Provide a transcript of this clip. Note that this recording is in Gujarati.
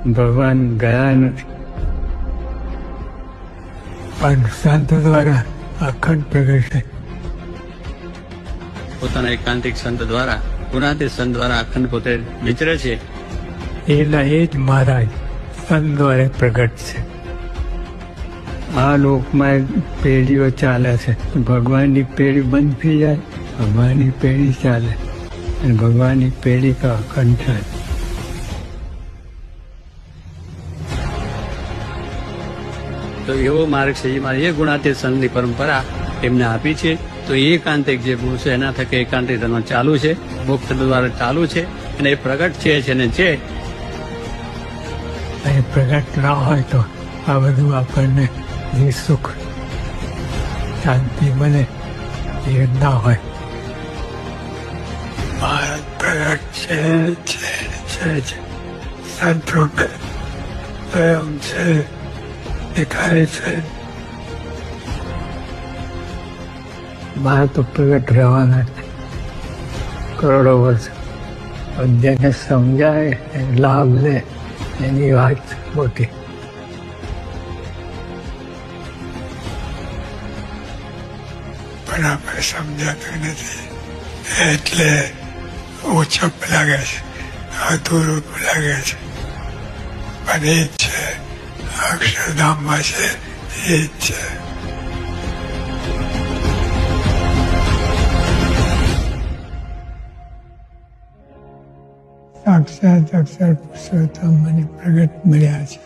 ભગવાન ગયા નથી, પણ સંતો દ્વારા અખંડ પ્રગટ છે. પોતાના એકાંતિક સંત દ્વારા, ગુણાતીત સંત દ્વારા અખંડ પોતે વિચરે છે. એના એ જ મહારાજ સંત દ્વારા પ્રગટ છે. આ લોકમાં પેઢીઓ ચાલે છે. ભગવાનની પેઢી બંધ થઈ જાય, ભગવાનની પેઢી ચાલે, અને ભગવાનની પેઢી કા અખંડ થાય. તો એવો માર્ગ છે, એ ગુણાતીત સંતની પરંપરા એમને આપી છે. તો એ એકાંતિક જે ગુણ છે એના થકી એકાંતિક ધર્મ ચાલુ છે, મુક્ત દ્વારા ચાલુ છે, અને એ પ્રગટ છે ને છે. અને પ્રગટ ના હોય તો આ બધું આપણને જે સુખ શાંતિ મળે એ ના હોય. ભારત પ્રગટ છે સંતો સ્વયં છે, દેખાય છે. બહાર તો પ્રગટ રહેવાના કરોડો વર્ષ. જેને સમજાય લાભ લે એની વાત મોટી. પણ આપણે સમજાતું નથી એટલે ઓછપ લાગે છે, અધૂરું લાગે છે. પણ એ જ છે, અક્ષરધામમાં છે એ જ છે. સાક્ષાત અક્ષર પુરુષોત્તમ મને પ્રગટ મળ્યા છે.